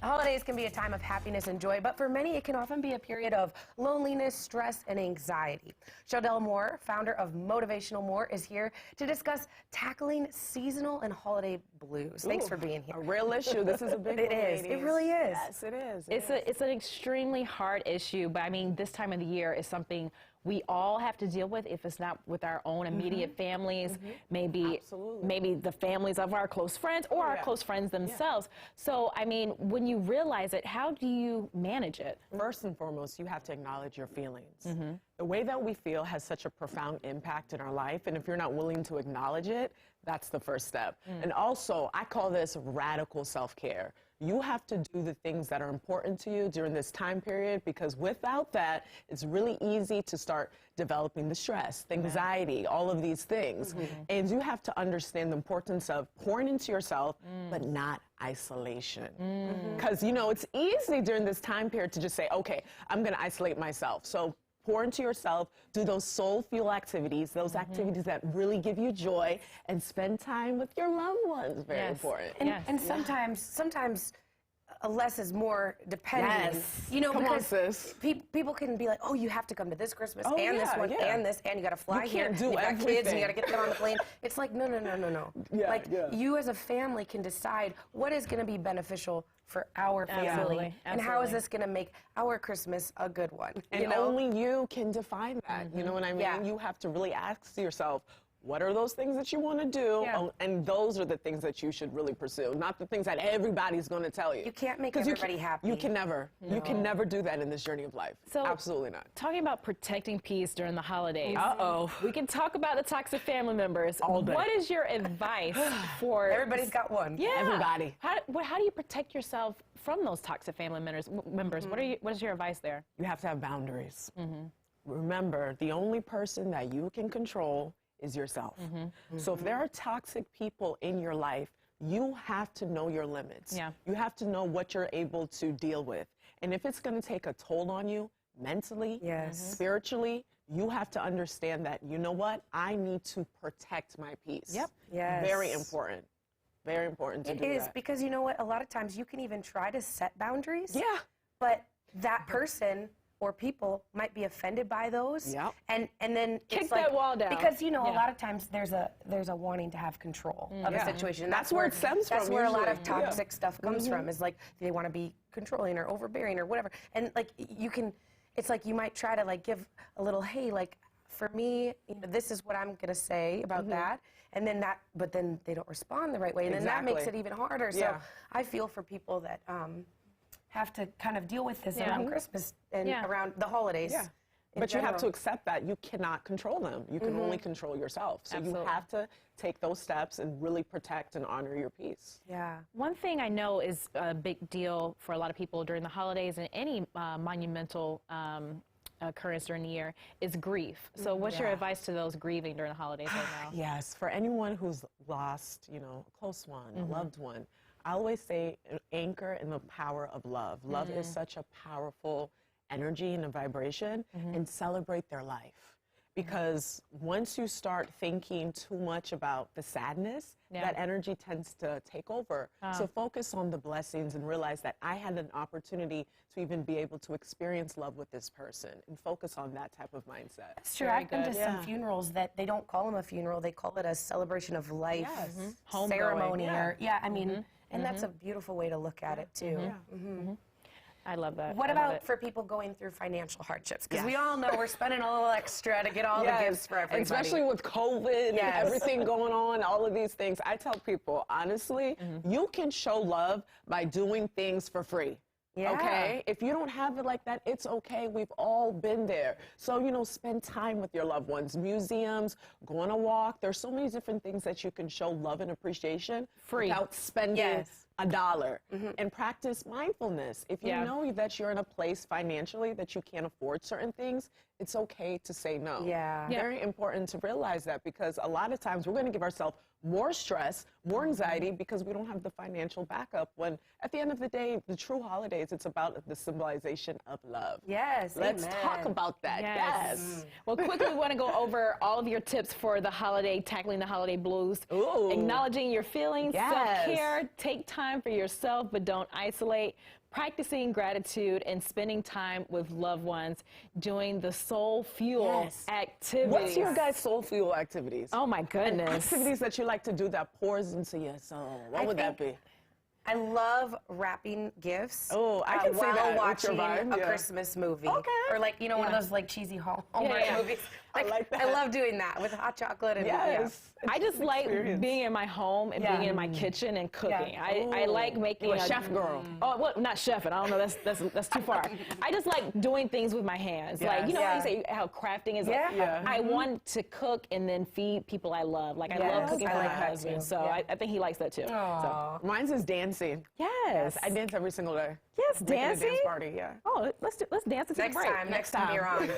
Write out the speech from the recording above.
Holidays can be a time of happiness and joy, but for many it can often be a period of loneliness, stress, and anxiety. Chardelle Moore, founder of Motivational Moore, is here to discuss tackling seasonal and holiday blues. Thanks for being here. A real issue. This is a big It one, is. ladies. It really is. Yes, it is. It's an extremely hard issue, but I mean, this time of the year is something we all have to deal with if it's not with our own immediate families, maybe the families of our close friends or our close friends themselves. So, I mean, when you realize it, how do you manage it? First and foremost, you have to acknowledge your feelings. The way that we feel has such a profound impact in our life, and if you're not willing to acknowledge it, that's the first step. And also, I call this radical self-care. You have to do the things that are important to you during this time period, because without that, it's really easy to start developing the stress, the anxiety, all of these things. And you have to understand the importance of pouring into yourself, but not isolation. Because, you know, it's easy during this time period to just say, okay, I'm going to isolate myself. So pour into yourself, do those soul-fuel activities, those activities that really give you joy, and spend time with your loved ones. Very important. And sometimes less is more, depending. Yes. You know, Come because on, sis. people can be like, oh, you have to come to this Christmas Oh, and this yeah, one yeah. and this, and you got to fly You here. can't do you got kids, and everything. you got to get them on the plane. It's like, no. Like, you as a family can decide what is going to be beneficial for our family. Absolutely. And how is this going to make our Christmas a good one? And you know? only you can define that. You know what I mean? Yeah. You have to really ask yourself, what are those things that you want to do? Yeah. And those are the things that you should really pursue, not the things that everybody's going to tell you. You can't make 'Cause everybody happy. You can never. No. You can never do that in this journey of life. So, absolutely not. Talking about protecting peace during the holidays. Uh-oh. We can talk about the toxic family members. All day. What is your advice for... Everybody's got one. Yeah. Everybody. How do you protect yourself from those toxic family members? What is your advice there? You have to have boundaries. Remember, the only person that you can control is yourself. So if there are toxic people in your life, you have to know your limits. Yeah. You have to know what you're able to deal with. And if it's going to take a toll on you mentally, spiritually, you have to understand that, you know what, I need to protect my peace. Yep. Yes. Very important. Very important to do It is, that. because you know what, a lot of times you can even try to set boundaries. Yeah. But that person or people might be offended by those. Yep. And then Kick it's like, that wall down. Because, you know, a lot of times there's a wanting to have control of a situation. And That's where it stems That's from, where a lot of usually. toxic stuff comes from, is like they want to be controlling or overbearing or whatever. And like it's like you might try to like give a little, hey, like for me, you know, this is what I'm going to say about that. And then but then they don't respond the right way. And then that makes it even harder. So I feel for people that have to kind of deal with this around Christmas and around the holidays. Yeah. in But you have general. to accept that you cannot control them. You can only control yourself. So Absolutely. you have to take those steps and really protect and honor your peace. Yeah. One thing I know is a big deal for a lot of people during the holidays and any monumental occurrence during the year is grief. So what's your advice to those grieving during the holidays right now? Yes, for anyone who's lost, you know, a close one, a loved one, I always say anchor in the power of love. Love is such a powerful energy and a vibration, and celebrate their life. Because once you start thinking too much about the sadness, that energy tends to take over. So focus on the blessings and realize that I had an opportunity to even be able to experience love with this person, and focus on that type of mindset. It's true. Very I've been to good. some funerals that they don't call them a funeral. They call it a celebration of life Homegoing. ceremony. Or, I mean, and that's a beautiful way to look at it, too. I love that. What I love about it. for people going through financial hardships? Because we all know we're spending a little extra to get all the gifts for everybody. Especially with COVID and everything going on, all of these things. I tell people, honestly, you can show love by doing things for free. Yeah. Okay? If you don't have it like that, it's okay. We've all been there. So, you know, spend time with your loved ones. Museums, go on a walk. There's so many different things that you can show love and appreciation without spending $1. And practice mindfulness. If you know that you're in a place financially that you can't afford certain things, it's okay to say no. Yeah. Very important to realize that, because a lot of times we're going to give ourselves more stress, more anxiety because we don't have the financial backup. When at the end of the day, the true holidays, it's about the symbolization of love. Yes, Let's amen. talk about that. Yes. Well, quickly, we want to go over all of your tips for the holiday, tackling the holiday blues. Ooh. Acknowledging your feelings, Yes. self-care, take time for yourself, but don't isolate. Practicing gratitude and spending time with loved ones, doing the soul fuel Yes. activities. What's your guys' soul fuel activities? Oh my goodness. Activities that you like to do that pours into your soul. What would that be? I love wrapping gifts. Oh, I can see while that with watching your vibe, a yeah. Christmas movie. Okay. Or like, you know, one of those like cheesy Hallmark yeah. movies. I like that. I love doing that with hot chocolate and Yes. I just like Experience. being in my home and Yeah. being in my kitchen and cooking. Yeah. I like making You're a chef girl. Oh, well, not chefing. I don't know. That's too far. I just like doing things with my hands. Like, you know how you say how crafting is. Yeah. Like, Yeah. I want to cook and then feed people I love. Like I love Yes, cooking I for like my that husband. too. So Yeah. I think he likes that too. So, Aw. Mine's is dancing. yes. I dance every single day. Yes, Making a dancing. dance party, yeah. Oh, let's dance until Next the break. time you're on.